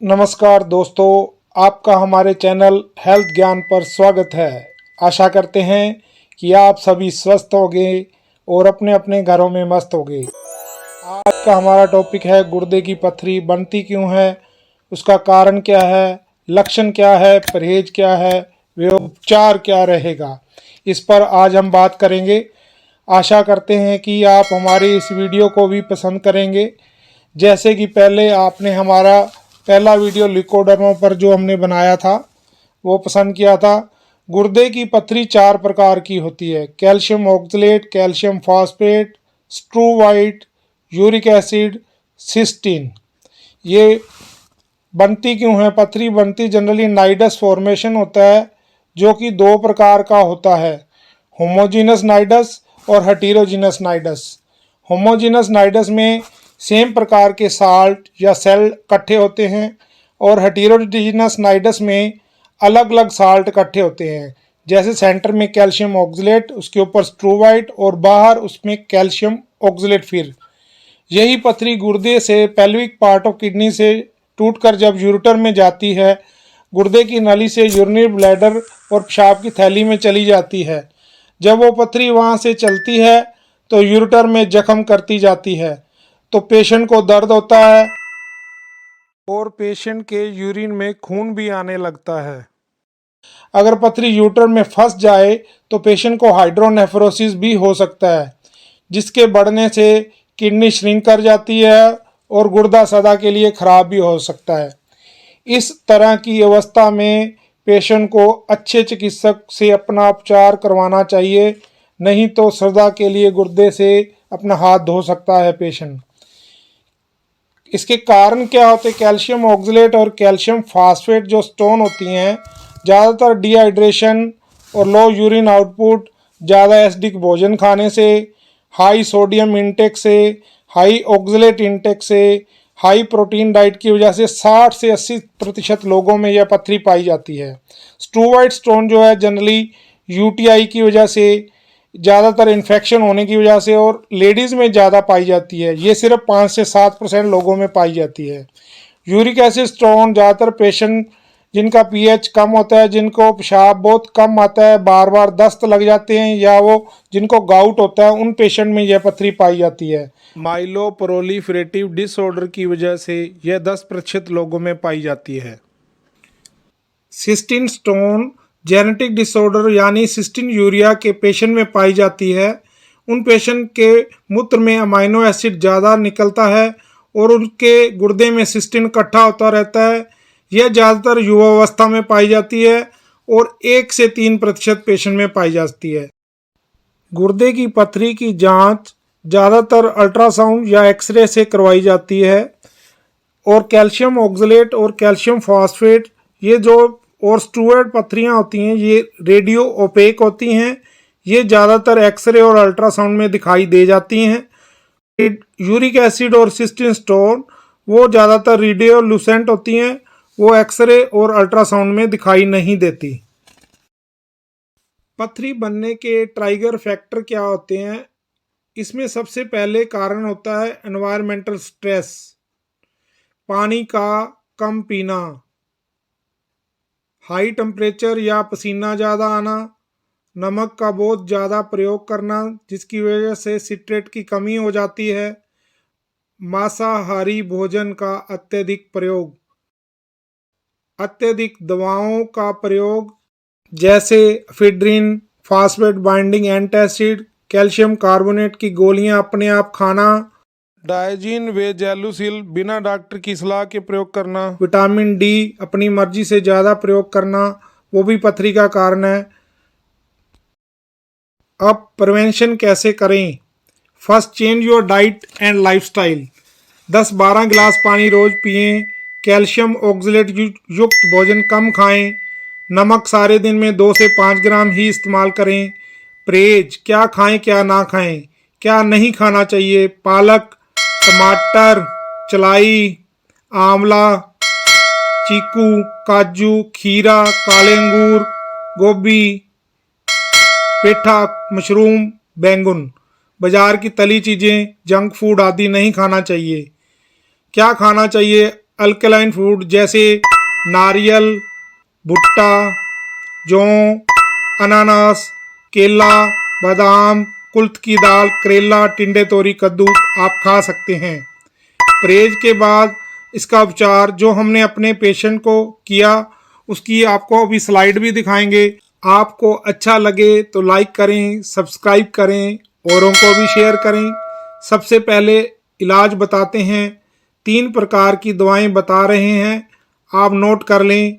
नमस्कार दोस्तों, आपका हमारे चैनल हेल्थ ज्ञान पर स्वागत है। आशा करते हैं कि आप सभी स्वस्थ होंगे और अपने अपने घरों में मस्त होंगे। आज का हमारा टॉपिक है गुर्दे की पथरी बनती क्यों है, उसका कारण क्या है, लक्षण क्या है, परहेज क्या है, वे उपचार क्या रहेगा, इस पर आज हम बात करेंगे। आशा करते हैं कि आप हमारी इस वीडियो को भी पसंद करेंगे। जैसे कि पहले आपने हमारा पहला वीडियो लिकोडर्मा पर जो हमने बनाया था वो पसंद किया था। गुर्दे की पथरी 4 प्रकार की होती है: calcium oxalate, calcium phosphate, struvite, uric acid, cystine. ये बनती क्यों है? पथरी बनती जनरली नाइडस फॉर्मेशन होता है, जो कि 2 प्रकार का होता है: होमोजीनस नाइडस और हेटेरोजीनस नाइडस। होमोजीनस नाइडस में सेम प्रकार के साल्ट या सेल इकट्ठे होते हैं और हेटेरोजीनस नाइडस में अलग अलग साल्ट इकट्ठे होते हैं। जैसे सेंटर में कैल्शियम ऑक्सलेट, उसके ऊपर स्ट्रूवाइट और बाहर उसमें कैल्शियम ऑक्सलेट। फिर यही पथरी गुर्दे से पेल्विक पार्ट ऑफ किडनी से टूटकर जब यूरेटर में जाती है, गुर्दे की नली से यूरिनरी ब्लैडर और पेशाब की थैली में चली जाती है। जब वो पथरी वहाँ से चलती है तो यूरेटर में जख्म करती जाती है, तो पेशेंट को दर्द होता है और पेशेंट के यूरिन में खून भी आने लगता है। अगर पथरी यूरेटर में फंस जाए तो पेशेंट को हाइड्रोनेफ्रोसिस भी हो सकता है, जिसके बढ़ने से किडनी श्रिंक कर जाती है और गुर्दा सदा के लिए खराब भी हो सकता है। इस तरह की अवस्था में पेशेंट को अच्छे चिकित्सक से अपना उपचार करवाना चाहिए, नहीं तो सदा के लिए गुर्दे से अपना हाथ धो सकता है पेशेंट। इसके कारण क्या होते हैं? कैल्शियम ऑक्सलेट और कैल्शियम फास्फेट जो स्टोन होती हैं, ज़्यादातर डिहाइड्रेशन और लो यूरिन आउटपुट, ज़्यादा एसिडिक भोजन खाने से, हाई सोडियम इंटेक से, हाई ऑक्सलेट इंटेक से, हाई प्रोटीन डाइट की वजह से 60 से 80% लोगों में यह पथरी पाई जाती है। स्ट्रूवाइट स्टोन जो है जनरली यूटीआई की वजह से, ज़्यादातर इन्फेक्शन होने की वजह से और लेडीज़ में ज़्यादा पाई जाती है। ये सिर्फ 5 से 7% लोगों में पाई जाती है। यूरिक एसिड स्टोन ज़्यादातर पेशेंट जिनका पीएच कम होता है, जिनको पेशाब बहुत कम आता है, बार बार दस्त लग जाते हैं, या वो जिनको गाउट होता है, उन पेशेंट में यह पथरी पाई जाती है। माइलो प्रोलिफरेटिव डिसऑर्डर की वजह से यह 10% लोगों में पाई जाती है। सिस्टीन स्टोन जेनेटिक डिसऑर्डर यानी सिस्टीन यूरिया के पेशेंट में पाई जाती है। उन पेशेंट के मूत्र में अमाइनो एसिड ज़्यादा निकलता है और उनके गुर्दे में सिस्टीन इकट्ठा होता रहता है। यह ज़्यादातर युवावस्था में पाई जाती है और 1 से 3% पेशेंट में पाई जाती है। गुर्दे की पथरी की जांच ज़्यादातर अल्ट्रासाउंड या एक्सरे से करवाई जाती है। और कैल्शियम ऑक्सलेट और कैल्शियम फॉस्फेट ये जो और स्टूअर्ड पथरियाँ होती हैं, ये रेडियो ओपेक होती हैं। ये ज़्यादातर एक्सरे और अल्ट्रासाउंड में दिखाई दे जाती हैं। यूरिक एसिड और सिस्टीन स्टोन वो ज़्यादातर रेडियोलुसेंट होती हैं, वो एक्सरे और अल्ट्रासाउंड में दिखाई नहीं देती। पथरी बनने के ट्रिगर फैक्टर क्या होते हैं? इसमें सबसे पहले कारण होता है एनवायरमेंटल स्ट्रेस, पानी का कम पीना, हाई टेम्परेचर या पसीना ज़्यादा आना, नमक का बहुत ज़्यादा प्रयोग करना जिसकी वजह से सिट्रेट की कमी हो जाती है, मांसाहारी भोजन का अत्यधिक प्रयोग, अत्यधिक दवाओं का प्रयोग जैसे ephedrine, phosphate binding antacid, calcium carbonate की गोलियां अपने आप खाना, डायजीन व जेलुसिल बिना डॉक्टर की सलाह के प्रयोग करना, विटामिन डी अपनी मर्जी से ज़्यादा प्रयोग करना, वो भी पथरी का कारण है। अब प्रिवेंशन कैसे करें? First, change your diet and lifestyle. 10-12 गिलास पानी रोज पिएं, कैल्शियम ऑक्सलेट युक्त भोजन कम खाएं, नमक सारे दिन में 2 से 5 ग्राम ही इस्तेमाल करें। परहेज, क्या खाएं क्या ना खाएं, क्या नहीं खाना चाहिए? पालक, टमाटर, चलाई, आंवला, चीकू, काजू, खीरा, काले अंगूर, गोभी, पेठा, मशरूम, बैंगन। बाजार की तली चीज़ें, जंक फूड आदि नहीं खाना चाहिए। क्या खाना चाहिए? अल्कलाइन फूड जैसे नारियल, भुट्टा, जौ, अनानास, केला, बादाम, कुल्थ की दाल, करेला, टिंडे, तोरी, कद्दू आप खा सकते हैं। परहेज के बाद इसका उपचार जो हमने अपने पेशेंट को किया उसकी आपको अभी स्लाइड भी दिखाएंगे। आपको अच्छा लगे तो लाइक करें, सब्सक्राइब करें, औरों को भी शेयर करें। सबसे पहले इलाज बताते हैं। 3 प्रकार की दवाएं बता रहे हैं, आप नोट कर लें।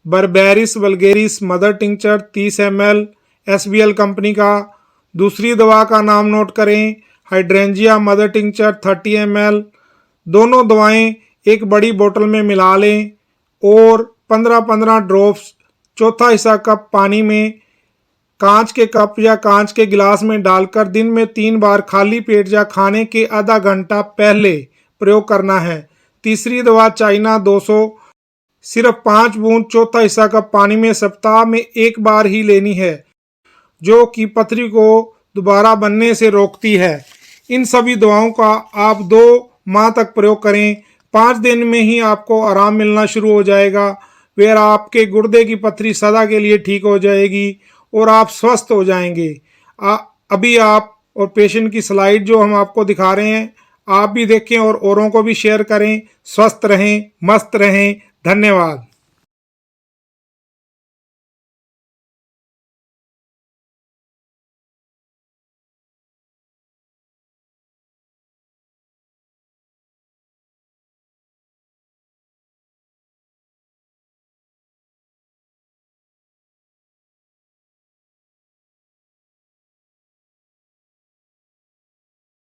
Berberis vulgaris mother tincture 30 ml SBL company का। दूसरी दवा का नाम नोट करें, हाइड्रेंजिया मदर टिंचर 30 ml। दोनों दवाएं एक बड़ी बोतल में मिला लें और 15-15 ड्रॉप्स चौथा हिस्सा कप पानी में कांच के कप या कांच के गिलास में डालकर दिन में 3 बार खाली पेट या खाने के आधा घंटा पहले प्रयोग करना है। तीसरी दवा चाइना 200 सिर्फ 5 बूंद चौथा हिस्सा कप पानी में सप्ताह में 1 बार ही लेनी है, जो कि पथरी को दोबारा बनने से रोकती है। इन सभी दवाओं का आप 2 माह तक प्रयोग करें। 5 दिन में ही आपको आराम मिलना शुरू हो जाएगा। फिर आपके गुर्दे की पथरी सदा के लिए ठीक हो जाएगी और आप स्वस्थ हो जाएंगे। अभी आप और पेशेंट की स्लाइड जो हम आपको दिखा रहे हैं आप भी देखें और औरों को भी शेयर करें। स्वस्थ रहें, मस्त रहें। धन्यवाद।